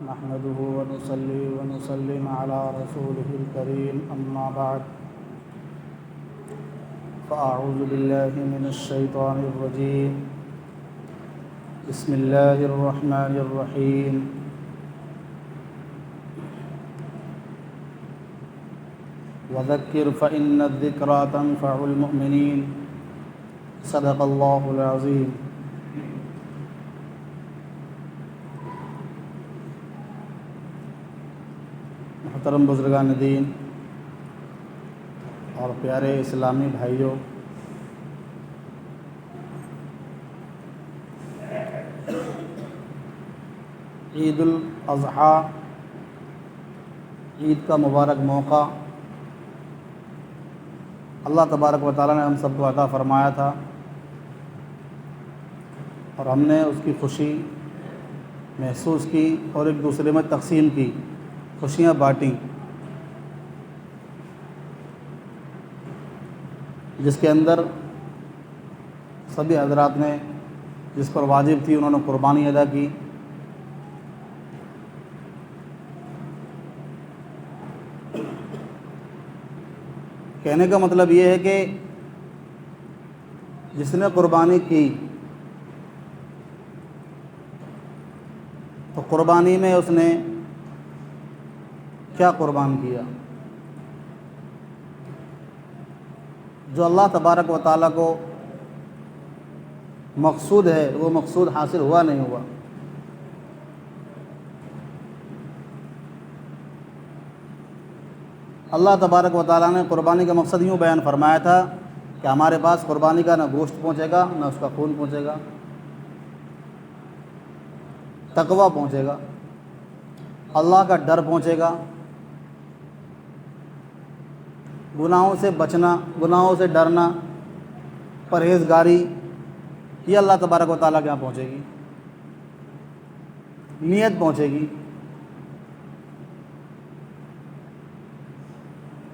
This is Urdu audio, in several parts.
نحمده ونصلي ونسلم على رسوله الكريم أما بعد فأعوذ بالله من الشيطان الرجيم بسم الله الرحمن الرحيم وذكر فإن الذكرى تنفع المؤمنين صدق الله العظيم۔ محترم بزرگان دین اور پیارے اسلامی بھائیوں، عید الاضحیٰ، عید کا مبارک موقع اللہ تبارک و تعالیٰ نے ہم سب کو عطا فرمایا تھا اور ہم نے اس کی خوشی محسوس کی اور ایک دوسرے میں تقسیم کی، خوشیاں بانٹیں، جس کے اندر سبھی حضرات نے جس پر واجب تھی انہوں نے قربانی ادا کی۔ کہنے کا مطلب یہ ہے کہ جس نے قربانی کی تو قربانی میں اس نے کیا قربان کیا؟ جو اللہ تبارک و تعالیٰ کو مقصود ہے وہ مقصود حاصل ہوا نہیں ہوا۔ اللہ تبارک و تعالیٰ نے قربانی کا مقصد یوں بیان فرمایا تھا کہ ہمارے پاس قربانی کا نہ گوشت پہنچے گا، نہ اس کا خون پہنچے گا، تقویٰ پہنچے گا، اللہ کا ڈر پہنچے گا، گناہوں سے بچنا، گناہوں سے ڈرنا، پرہیزگاری، یہ اللہ تبارک و تعالیٰ کے یہاں پہنچے گی، نیت پہنچے گی۔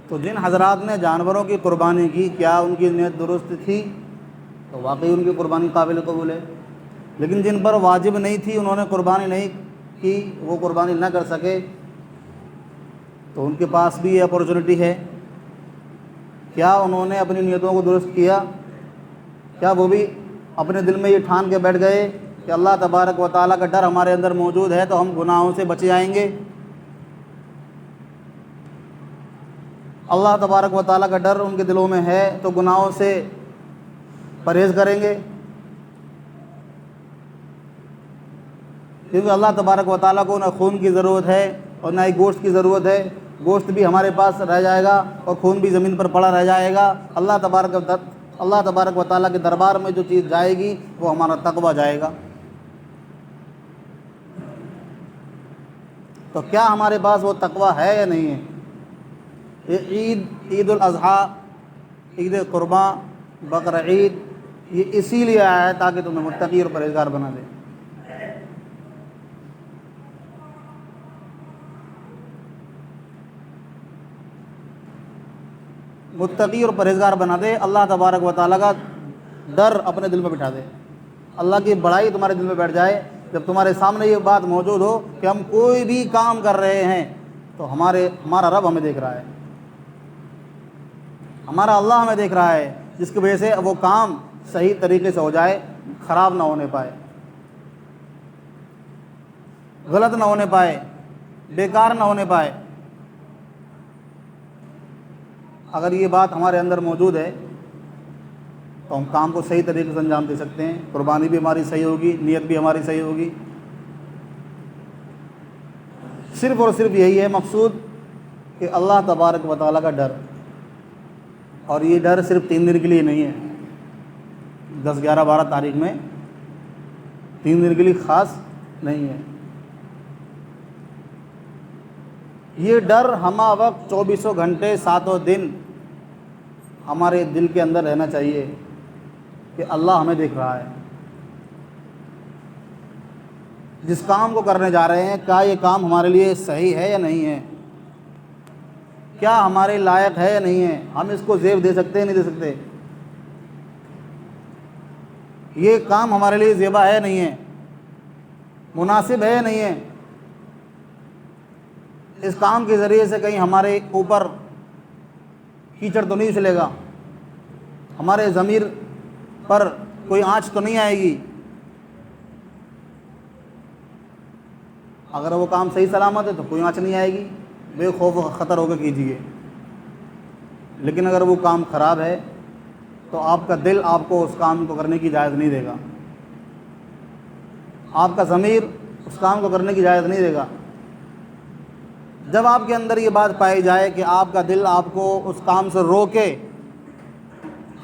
تو جن حضرات نے جانوروں کی قربانی کی، کیا ان کی نیت درست تھی؟ تو واقعی ان کی قربانی قابل قبول ہے۔ لیکن جن پر واجب نہیں تھی، انہوں نے قربانی نہیں کی، وہ قربانی نہ کر سکے، تو ان کے پاس بھی یہ اپورچونٹی ہے۔ کیا انہوں نے اپنی نیتوں کو درست کیا؟ کیا وہ بھی اپنے دل میں یہ ٹھان کے بیٹھ گئے کہ اللہ تبارک و تعالیٰ کا ڈر ہمارے اندر موجود ہے تو ہم گناہوں سے بچ جائیں گے، اللہ تبارک و تعالیٰ کا ڈر ان کے دلوں میں ہے تو گناہوں سے پرہیز کریں گے؟ کیونکہ اللہ تبارک و تعالیٰ کو نہ خون کی ضرورت ہے اور نہ ہی گوشت کی ضرورت ہے، گوشت بھی ہمارے پاس رہ جائے گا اور خون بھی زمین پر پڑا رہ جائے گا۔ اللہ تبارک و تعالیٰ کے دربار میں جو چیز جائے گی وہ ہمارا تقویٰ جائے گا۔ تو کیا ہمارے پاس وہ تقویٰ ہے یا نہیں ہے؟ یہ عید الاضحیٰ، عید قرباں، بقرعید، یہ اسی لیے آیا ہے تاکہ تمہیں متقی اور پرہیزگار بنا دے۔ متقی اور پرہیزگار بنا دے، اللہ تبارک و تعالیٰ کا ڈر اپنے دل میں بٹھا دے، اللہ کی بڑائی تمہارے دل میں بیٹھ جائے۔ جب تمہارے سامنے یہ بات موجود ہو کہ ہم کوئی بھی کام کر رہے ہیں تو ہمارا رب ہمیں دیکھ رہا ہے، ہمارا اللہ ہمیں دیکھ رہا ہے، جس کی وجہ سے وہ کام صحیح طریقے سے ہو جائے، خراب نہ ہونے پائے، غلط نہ ہونے پائے، بیکار نہ ہونے پائے۔ اگر یہ بات ہمارے اندر موجود ہے تو ہم کام کو صحیح طریقے سے انجام دے سکتے ہیں، قربانی بھی ہماری صحیح ہوگی، نیت بھی ہماری صحیح ہوگی۔ صرف اور صرف یہی ہے مقصود کہ اللہ تبارک و تعالیٰ کا ڈر، اور یہ ڈر صرف 3 دن کے لیے نہیں ہے، 10، 11، 12 تاریخ میں 3 دن کے لیے خاص نہیں ہے۔ یہ ڈر ہمہ وقت 24 گھنٹے 7 دن ہمارے دل کے اندر رہنا چاہیے کہ اللہ ہمیں دیکھ رہا ہے۔ جس کام کو کرنے جا رہے ہیں، کیا یہ کام ہمارے لیے صحیح ہے یا نہیں ہے؟ کیا ہمارے لائق ہے یا نہیں ہے؟ ہم اس کو زیب دے سکتے ہیں نہیں دے سکتے؟ یہ کام ہمارے لیے زیبا ہے نہیں ہے، مناسب ہے نہیں ہے؟ اس کام کے ذریعے سے کہیں ہمارے اوپر کیچڑ تو نہیں اچھلے گا، ہمارے ضمیر پر کوئی آنچ تو نہیں آئے گی۔ اگر وہ کام صحیح سلامت ہے تو کوئی آنچ نہیں آئے گی، بے خوف و خطر ہو کے کیجیے۔ لیکن اگر وہ کام خراب ہے تو آپ کا دل آپ کو اس کام کو کرنے کی اجازت نہیں دے گا، آپ کا ضمیر اس کام کو کرنے کی اجازت نہیں دے گا۔ جب آپ کے اندر یہ بات پائی جائے کہ آپ کا دل آپ کو اس کام سے روکے،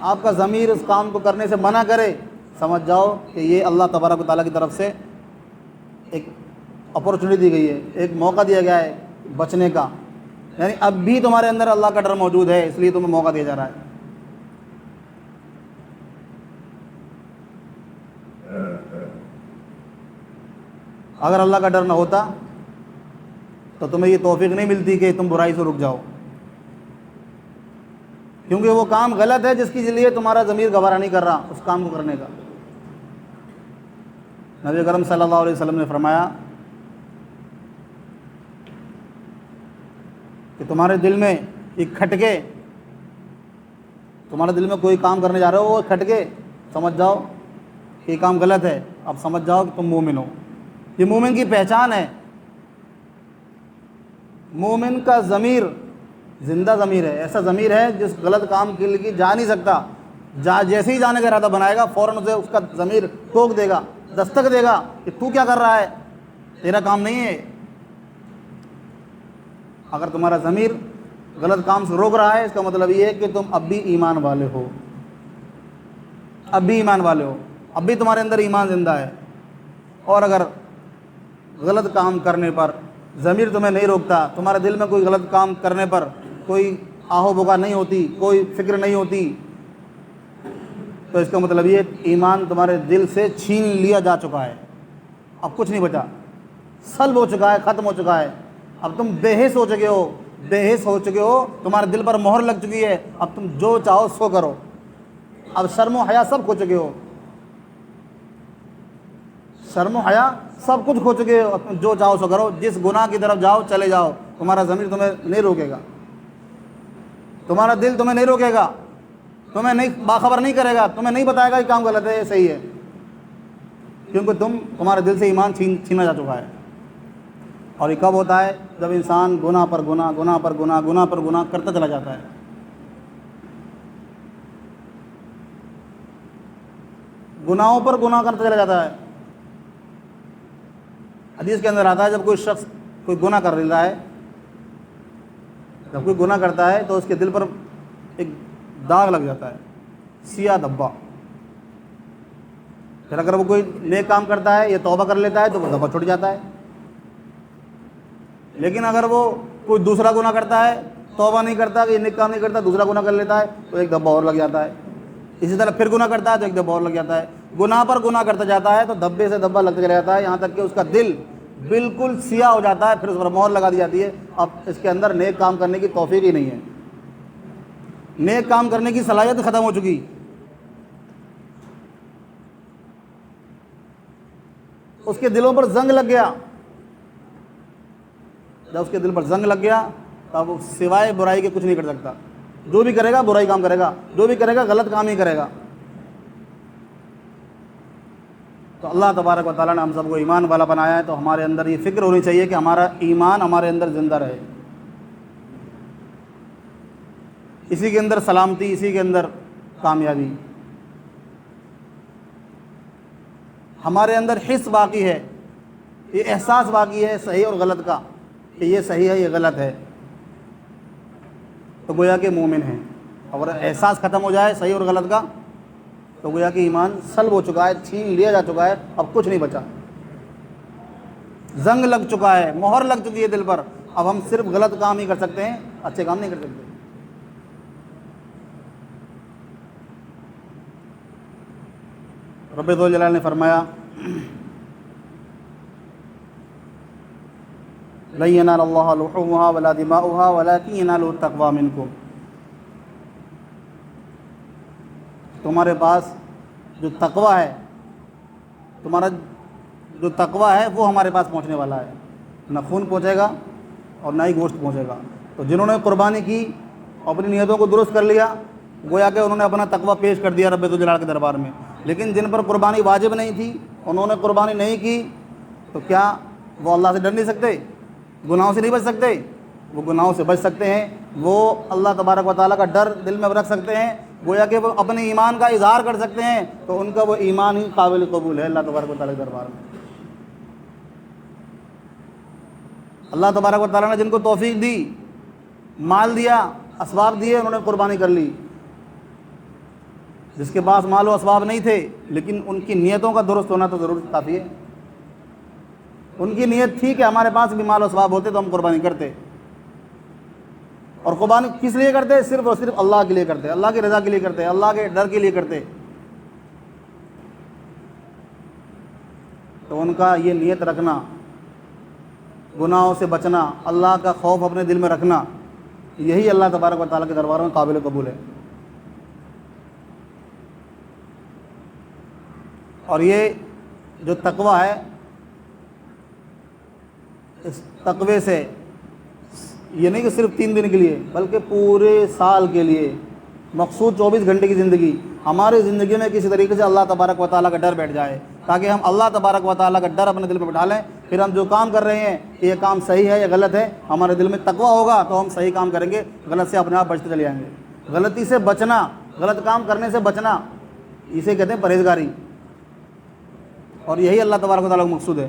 آپ کا ضمیر اس کام کو کرنے سے منع کرے، سمجھ جاؤ کہ یہ اللہ تبارک و تعالیٰ کی طرف سے ایک اپورچونٹی دی گئی ہے، ایک موقع دیا گیا ہے بچنے کا، یعنی اب بھی تمہارے اندر اللہ کا ڈر موجود ہے، اس لیے تمہیں موقع دیا جا رہا ہے۔ اگر اللہ کا ڈر نہ ہوتا تو تمہیں یہ توفیق نہیں ملتی کہ تم برائی سے رک جاؤ، کیونکہ وہ کام غلط ہے جس کے لیے تمہارا ضمیر گوارا نہیں کر رہا اس کام کو کرنے کا۔ نبی کرم صلی اللہ علیہ وسلم نے فرمایا کہ تمہارے دل میں ایک کھٹکے، تمہارے دل میں کوئی کام کرنے جا رہے ہو، وہ کھٹکے، سمجھ جاؤ کہ یہ کام غلط ہے، اب سمجھ جاؤ کہ تم مومن ہو۔ یہ مومن کی پہچان ہے۔ مومن کا ضمیر زندہ ضمیر ہے، ایسا ضمیر ہے جس غلط کام کے لیے جا نہیں سکتا، جیسے ہی جانے کا ارادہ بنائے گا فوراً اسے اس کا ضمیر ٹوک دے گا، دستک دے گا کہ تو کیا کر رہا ہے، تیرا کام نہیں ہے۔ اگر تمہارا ضمیر غلط کام سے روک رہا ہے، اس کا مطلب یہ ہے کہ تم اب بھی ایمان والے ہو، اب بھی ایمان والے ہو، اب بھی تمہارے اندر ایمان زندہ ہے۔ اور اگر غلط کام کرنے پر ضمیر تمہیں نہیں روکتا، تمہارے دل میں کوئی غلط کام کرنے پر کوئی آہو بکا نہیں ہوتی، کوئی فکر نہیں ہوتی، تو اس کا مطلب یہ ایمان تمہارے دل سے چھین لیا جا چکا ہے، اب کچھ نہیں بچا، سلب ہو چکا ہے، ختم ہو چکا ہے۔ اب تم بے حس ہو چکے ہو، بے حس ہو چکے ہو، تمہارے دل پر مہر لگ چکی ہے، اب تم جو چاہو سو کرو، اب شرم و حیا سب کھو چکے ہو، شرم و حیا سب کچھ کھو چکے ہو، اب تم جو چاہو سو کرو، جس گناہ کی طرف جاؤ چلے جاؤ، تمہارا ضمیر تمہیں نہیں روکے گا، تمہارا دل تمہیں نہیں روکے گا، تمہیں نہیں باخبر نہیں کرے گا، تمہیں نہیں بتائے گا یہ کام غلط ہے یہ صحیح ہے، کیونکہ تمہارے دل سے ایمان چھینا جا چکا ہے۔ اور یہ کب ہوتا ہے؟ جب انسان گناہ پر گناہ، گناہ پر گناہ، گناہ پر گناہ کرتا چلا جاتا ہے۔ گناہوں پر گناہ کرتا چلا جاتا ہے۔ حدیث کے اندر آتا ہے جب کوئی شخص کوئی گناہ کر لیتا ہے، جب کوئی گناہ کرتا ہے تو اس کے دل پر ایک داغ لگ جاتا ہے، سیاہ دھبا۔ پھر اگر وہ کوئی نیک کام کرتا ہے یا توبہ کر لیتا ہے تو وہ دھبا چھوٹ جاتا ہے۔ لیکن اگر وہ کوئی دوسرا گناہ کرتا ہے، توبہ نہیں کرتا، کہ نیک کام نہیں کرتا، دوسرا گناہ کر لیتا ہے تو ایک دھبا اور لگ جاتا ہے۔ اسی طرح پھر گناہ کرتا ہے تو ایک دھبا اور لگ جاتا ہے۔ گناہ پر گناہ کرتا جاتا ہے تو دھبے سے دھبا لگتا چلا جاتا ہے، یہاں تک کہ اس کا دل بالکل سیاہ ہو جاتا ہے، پھر اس پر مہر لگا دی جاتی ہے، اب اس کے اندر نیک کام کرنے کی توفیق ہی نہیں ہے، نیک کام کرنے کی صلاحیت ختم ہو چکی۔ اس کے دلوں پر زنگ لگ گیا، جب اس کے دل پر زنگ لگ گیا تب وہ سوائے برائی کے کچھ نہیں کر سکتا، جو بھی کرے گا برائی کام کرے گا، جو بھی کرے گا غلط کام ہی کرے گا۔ تو اللہ تبارک و تعالیٰ نے ہم سب کو ایمان والا بنایا ہے، تو ہمارے اندر یہ فکر ہونی چاہیے کہ ہمارا ایمان ہمارے اندر زندہ رہے، اسی کے اندر سلامتی، اسی کے اندر کامیابی۔ ہمارے اندر حس باقی ہے، یہ احساس باقی ہے صحیح اور غلط کا، کہ یہ صحیح ہے یہ غلط ہے، تو گویا کہ مومن ہیں۔ اگر احساس ختم ہو جائے صحیح اور غلط کا تو گویا کہ ایمان سلب ہو چکا ہے، چھین لیا جا چکا ہے، اب کچھ نہیں بچا، زنگ لگ چکا ہے، مہر لگ چکی ہے دل پر، اب ہم صرف غلط کام ہی کر سکتے ہیں، اچھے کام نہیں کر سکتے۔ رب ذوالجلال نے فرمایا لن ينال الله لحومها ولا دماؤها ولكن يناله التقوى منكم، تمہارے پاس جو تقوی ہے، تمہارا جو تقوی ہے وہ ہمارے پاس پہنچنے والا ہے، نہ خون پہنچے گا اور نہ ہی گوشت پہنچے گا۔ تو جنہوں نے قربانی کی، اپنی نیتوں کو درست کر لیا، گویا کہ انہوں نے اپنا تقویٰ پیش کر دیا رب ذوالجلال کے دربار میں۔ لیکن جن پر قربانی واجب نہیں تھی، انہوں نے قربانی نہیں کی، تو کیا وہ اللہ سے ڈر نہیں سکتے؟ گناہوں سے نہیں بچ سکتے؟ وہ گناہوں سے بچ سکتے ہیں، وہ اللہ تبارک و تعالیٰ کا ڈر دل میں رکھ سکتے ہیں، گویا کہ وہ اپنے ایمان کا اظہار کر سکتے ہیں، تو ان کا وہ ایمان ہی قابل قبول ہے اللہ تبارک و تعالیٰ کے دربار میں۔ اللہ تبارک و تعالیٰ نے جن کو توفیق دی، مال دیا، اسباب دیے، انہوں نے قربانی کر لی۔ جس کے پاس مال و اسباب نہیں تھے، لیکن ان کی نیتوں کا درست ہونا تو ضرور کافی ہے۔ ان کی نیت تھی کہ ہمارے پاس بھی مال و اسباب ہوتے تو ہم قربانی کرتے، اور قربانی کس لیے کرتے؟ صرف اور صرف اللہ کے لیے کرتے، اللہ کی رضا کے لیے کرتے، اللہ کے ڈر کے لیے کرتے۔ تو ان کا یہ نیت رکھنا، گناہوں سے بچنا، اللہ کا خوف اپنے دل میں رکھنا، یہی اللہ تبارک و تعالیٰ کے دربار میں قابل قبول ہے۔ اور یہ جو تقویٰ ہے، اس تقوی سے یہ نہیں کہ صرف 3 دن کے لیے، بلکہ پورے سال کے لیے، مخصوص 24 گھنٹے کی زندگی، ہماری زندگی میں کسی طریقے سے اللہ تبارک و تعالیٰ کا ڈر بیٹھ جائے، تاکہ ہم اللہ تبارک و تعالیٰ کا ڈر اپنے دل میں بٹھا لیں۔ پھر ہم جو کام کر رہے ہیں کہ یہ کام صحیح ہے یا غلط ہے، ہمارے دل میں تقویٰ ہوگا تو ہم صحیح کام کریں گے، غلط سے اپنے آپ بچتے چلے جائیں گے۔ غلطی سے بچنا، غلط کام کرنے سے بچنا، اسے کہتے ہیں پرہیزگاری، اور یہی اللہ تبارک و تعالیٰ کا مقصود ہے۔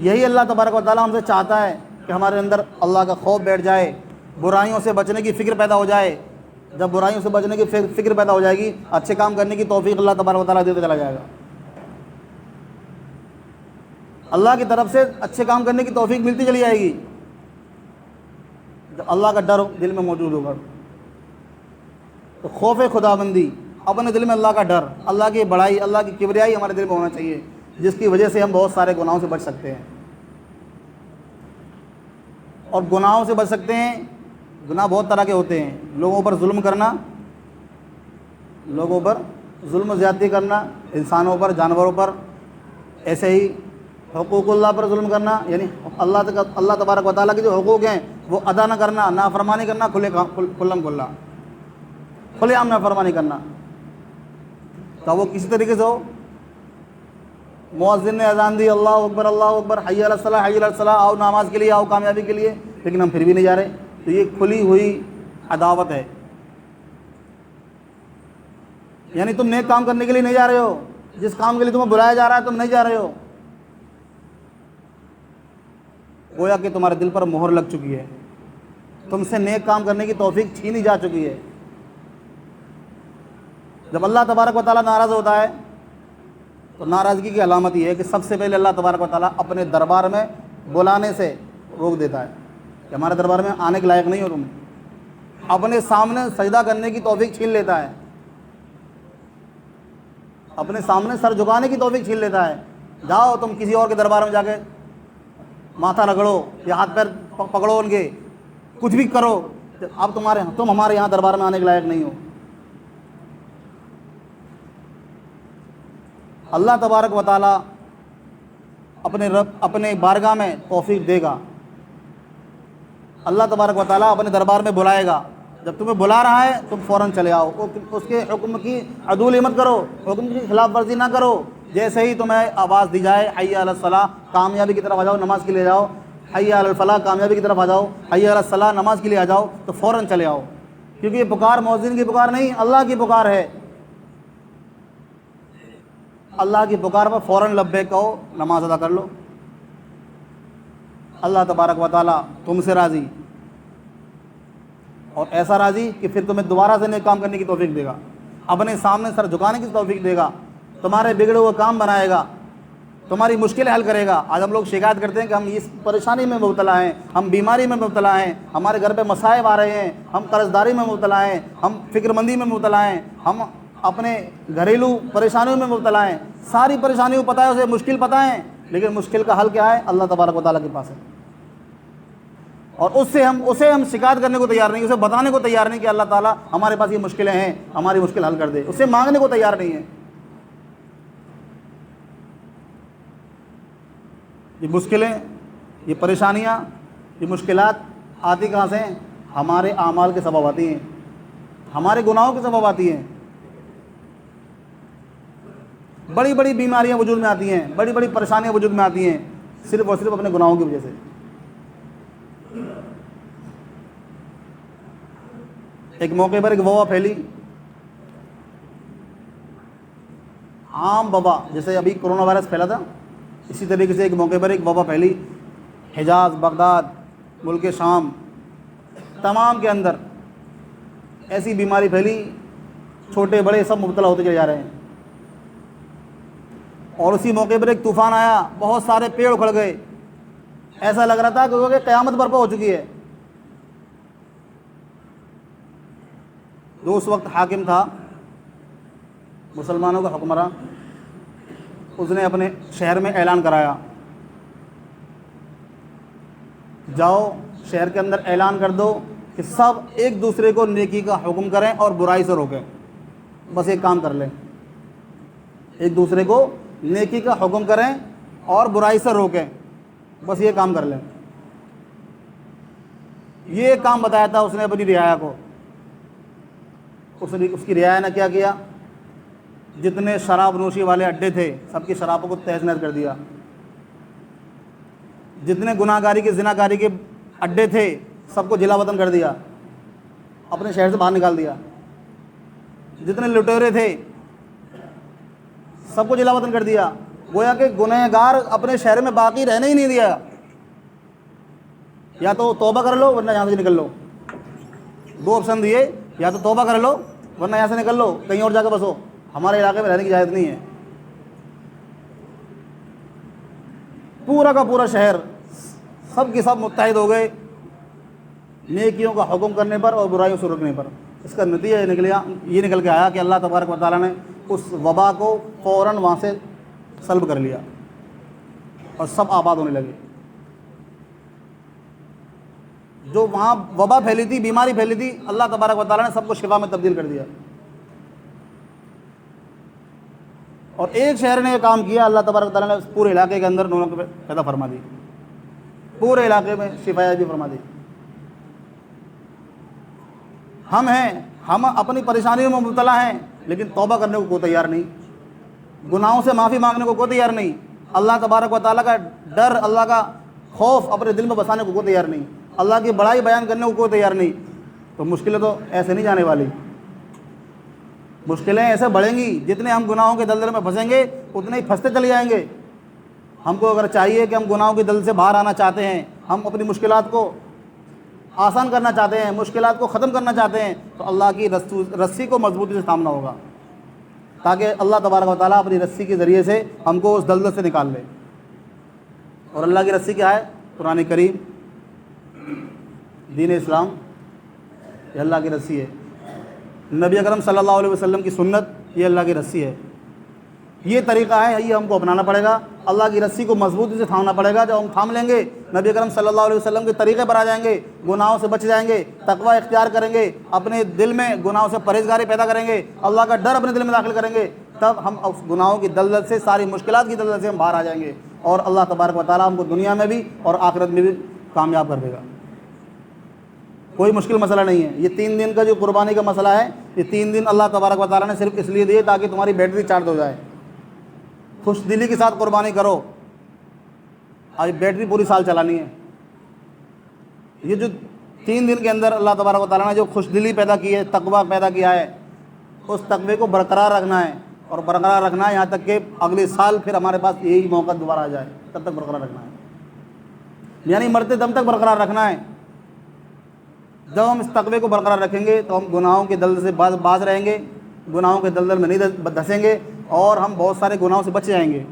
یہی اللہ تبارک و تعالیٰ ہم سے چاہتا ہے کہ ہمارے اندر اللہ کا خوف بیٹھ جائے، برائیوں سے بچنے کی فکر پیدا ہو جائے۔ جب برائیوں سے بچنے کی فکر پیدا ہو جائے گی، اچھے کام کرنے کی توفیق اللہ تبارک و تعالیٰ دیتے چلا جائے گا۔ اللہ کی طرف سے اچھے کام کرنے کی توفیق ملتی چلی جائے گی جب اللہ کا ڈر دل میں موجود ہوگا۔ تو خوف خداوندی، اپنے دل میں اللہ کا ڈر، اللہ کی بڑائی، اللہ کی کبریائی ہمارے دل میں ہونا چاہیے، جس کی وجہ سے ہم بہت سارے گناہوں سے بچ سکتے ہیں۔ اور گناہوں سے بچ سکتے ہیں، گناہ بہت طرح کے ہوتے ہیں۔ لوگوں پر ظلم کرنا، لوگوں پر ظلم و زیادتی کرنا، انسانوں پر، جانوروں پر، ایسے ہی حقوق اللہ پر ظلم کرنا، یعنی اللہ تبارک و تعالیٰ کے جو حقوق ہیں وہ ادا نہ کرنا، نافرمانی کرنا، کھلے عام نافرمانی کرنا۔ تو وہ کسی طریقے سے ہو، مؤذن نے اذان دی، اللہ اکبر اللہ اکبر، حی علی الصلاۃ حی علی الصلاۃ، آؤ نماز کے لیے، آؤ کامیابی کے لیے، لیکن ہم پھر بھی نہیں جا رہے، تو یہ کھلی ہوئی عداوت ہے۔ یعنی تم نیک کام کرنے کے لیے نہیں جا رہے ہو، جس کام کے لیے تمہیں بلایا جا رہا ہے تم نہیں جا رہے ہو، گویا کہ تمہارے دل پر مہر لگ چکی ہے، تم سے نیک کام کرنے کی توفیق چھینی جا چکی ہے۔ جب اللہ تبارک و تعالیٰ ناراض ہوتا ہے تو ناراضگی کی علامت یہ ہے کہ سب سے پہلے اللہ تبارک و تعالیٰ اپنے دربار میں بلانے سے روک دیتا ہے کہ ہمارے دربار میں آنے کے لائق نہیں ہو تم، اپنے سامنے سجدہ کرنے کی توفیق چھین لیتا ہے، اپنے سامنے سر جھکانے کی توفیق چھین لیتا ہے۔ جاؤ تم کسی اور کے دربار میں جا کے ماتھا رگڑو یا ہاتھ پیر پکڑو ان کے، کچھ بھی کرو، اب تم ہمارے یہاں دربار میں آنے کے لائق نہیں ہو۔ اللہ تبارک و تعالیٰ اپنے بارگاہ میں توفیق دے گا، اللہ تبارک و تعالیٰ اپنے دربار میں بلائے گا۔ جب تمہیں بلا رہا ہے تم فوراً چلے آؤ، اس کے حکم کی عدولی مت کرو، حکم کی خلاف ورزی نہ کرو۔ جیسے ہی تمہیں آواز دی جائے حی علی الصلاۃ، کامیابی کی طرف آ جاؤ، نماز کے لیے جاؤ، حی علی الفلاح، کامیابی کی طرف آ جاؤ، حی علی الصلاۃ، نماز کے لیے آ جاؤ، تو فوراً چلے آؤ، کیونکہ یہ پکار مؤذن کی پکار نہیں، اللہ کی پکار ہے۔ اللہ کی پکار پر فوراً لبیک کہو، نماز ادا کر لو۔ اللہ تبارک و تعالیٰ تم سے راضی، اور ایسا راضی کہ پھر تمہیں دوبارہ سے نیک کام کرنے کی توفیق دے گا، اپنے سامنے سر جھکانے کی توفیق دے گا، تمہارے بگڑے ہوئے کام بنائے گا، تمہاری مشکلیں حل کرے گا۔ آج ہم لوگ شکایت کرتے ہیں کہ ہم اس پریشانی میں مبتلا ہیں، ہم بیماری میں مبتلا ہیں، ہمارے گھر پہ مصائب آ رہے ہیں، ہم قرض داری میں مبتلا ہیں، ہم فکر مندی میں مبتلا ہیں، ہم اپنے گھریلو پریشانیوں میں مبتلا ہیں، ساری پریشانیوں پتہ ہے، اسے مشکل پتہ ہے، لیکن مشکل کا حل کیا ہے؟ اللہ تبارک و تعالیٰ کے پاس ہے۔ اور اسے ہم شکایت کرنے کو تیار نہیں، اسے بتانے کو تیار نہیں کہ اللہ تعالیٰ ہمارے پاس یہ مشکلیں ہیں، ہماری مشکل حل کر دے، اسے مانگنے کو تیار نہیں ہے۔ یہ مشکلیں، یہ پریشانیاں یہ مشکلات آتی کہاں سے ہیں؟ ہمارے اعمال کے سبب آتی ہیں، ہمارے گناہوں کے سبب آتی ہیں۔ بڑی بڑی بیماریاں وجود میں آتی ہیں، بڑی بڑی پریشانیاں وجود میں آتی ہیں، صرف اور صرف اپنے گناہوں کی وجہ سے۔ ایک موقع پر ایک وبا پھیلی، عام وبا، جیسے ابھی کرونا وائرس پھیلا تھا، اسی طریقے سے ایک موقع پر ایک وبا پھیلی، حجاز، بغداد، ملک شام تمام کے اندر ایسی بیماری پھیلی، چھوٹے بڑے سب مبتلا ہوتے چلے جا رہے ہیں۔ اور اسی موقع پر ایک طوفان آیا، بہت سارے پیڑ اکھڑ گئے، ایسا لگ رہا تھا کہ قیامت برپا ہو چکی ہے۔ جو اس وقت حاکم تھا، مسلمانوں کا حکمراں، اس نے اپنے شہر میں اعلان کرایا، جاؤ شہر کے اندر اعلان کر دو کہ سب ایک دوسرے کو نیکی کا حکم کریں اور برائی سے روکیں، بس ایک کام کر لیں، ایک دوسرے کو نیکی کا حکم کریں اور برائی سے روکیں، بس یہ کام کر لیں۔ یہ کام بتایا تھا اس نے اپنی رعایا کو۔ اس کی رعایا نے کیا کیا؟ جتنے شراب نوشی والے اڈے تھے سب کی شرابوں کو تہس نہس کر دیا، جتنے گناہ گاری کے زنا کاری کے اڈے تھے سب کو جلا وطن کر دیا، اپنے شہر سے باہر نکال دیا، جتنے لٹیرے تھے سب کو جلا وطن کر دیا، گویا کہ گنہگار اپنے شہر میں باقی رہنے ہی نہیں دیا۔ یا تو توبہ کر لو ورنہ یہاں سے نکل لو، دو آپشن دیے، یا تو توبہ کر لو ورنہ یہاں سے نکل لو، کہیں اور جا کے بسو، ہمارے علاقے میں رہنے کی اجازت نہیں ہے۔ پورا کا پورا شہر سب کے سب متحد ہو گئے نیکیوں کا حکم کرنے پر اور برائیوں سے روکنے پر۔ اس کا نتیجہ یہ نکل کے آیا کہ اللہ تبارک و تعالیٰ نے اس وبا کو فوراً وہاں سے سلب کر لیا اور سب آباد ہونے لگے۔ جو وہاں وبا پھیلی تھی، بیماری پھیلی تھی، اللہ تبارک و تعالیٰ نے سب کو شفا میں تبدیل کر دیا۔ اور ایک شہر نے یہ کام کیا، اللہ تبارک و تعالیٰ نے اس پورے علاقے کے اندر دونوں کو پیدا فرما دی، پورے علاقے میں شفا بھی فرما دی۔ ہم اپنی پریشانیوں میں مبتلا ہیں لیکن توبہ کرنے کو کوئی تیار نہیں، گناہوں سے معافی مانگنے کو کوئی تیار نہیں، اللہ تبارک و تعالیٰ کا ڈر، اللہ کا خوف اپنے دل میں بسانے کو کوئی تیار نہیں، اللہ کی بڑائی بیان کرنے کو کوئی تیار نہیں۔ تو مشکلیں تو ایسے نہیں جانے والی، مشکلیں ایسے بڑھیں گی، جتنے ہم گناہوں کے دلدل میں پھنسیں گے اتنے ہی پھنستے چلے جائیں گے۔ ہم کو اگر چاہیے کہ ہم گناہوں کے دل سے باہر آنا چاہتے ہیں، ہم اپنی مشکلات کو آسان کرنا چاہتے ہیں، مشکلات کو ختم کرنا چاہتے ہیں، تو اللہ کی رسی کو مضبوطی سے تھامنا ہوگا، تاکہ اللہ تبارک و تعالیٰ اپنی رسی کے ذریعے سے ہم کو اس دلدل سے نکال لے۔ اور اللہ کی رسی کیا ہے؟ قرآن کریم، دین اسلام، یہ اللہ کی رسی ہے۔ نبی اکرم صلی اللہ علیہ وسلم کی سنت، یہ اللہ کی رسی ہے۔ یہ طریقہ ہے، یہ ہم کو اپنانا پڑے گا، اللہ کی رسی کو مضبوطی سے تھامنا پڑے گا۔ جب ہم تھام لیں گے، نبی اکرم صلی اللہ علیہ وسلم کے طریقے پر آ جائیں گے، گناہوں سے بچ جائیں گے، تقوی اختیار کریں گے، اپنے دل میں گناہوں سے پرہیزگاری پیدا کریں گے، اللہ کا ڈر اپنے دل میں داخل کریں گے، تب ہم اس گناہوں کی دلدل سے، ساری مشکلات کی دلدل سے ہم باہر آ جائیں گے، اور اللہ تبارک و تعالیٰ ہم کو دنیا میں بھی اور آخرت میں بھی کامیاب کر دے گا۔ کوئی مشکل مسئلہ نہیں ہے۔ یہ 3 دن کا جو قربانی کا مسئلہ ہے، یہ 3 دن اللہ تبارک و تعالیٰ نے صرف اس لیے دیے تاکہ تمہاری بیٹری چارج ہو جائے۔ خوش دلی کے ساتھ قربانی کرو، آج بیٹری پوری سال چلانی ہے۔ یہ جو 3 دن کے اندر اللہ تبارک و تعالیٰ نے جو خوش دلی پیدا کی ہے، تقویٰ پیدا کیا ہے، اس تقوی کو برقرار رکھنا ہے، اور برقرار رکھنا ہے یہاں تک کہ اگلے سال پھر ہمارے پاس یہی موقع دوبارہ آ جائے، تب تک برقرار رکھنا ہے، یعنی مرتے دم تک برقرار رکھنا ہے۔ جب ہم اس تقوی کو برقرار رکھیں گے تو ہم گناہوں کے دلدل سے باز رہیں گے، گناہوں کے دلدل میں نہیں دھسیں گے، اور ہم بہت سارے گناہوں سے بچ جائیں گے۔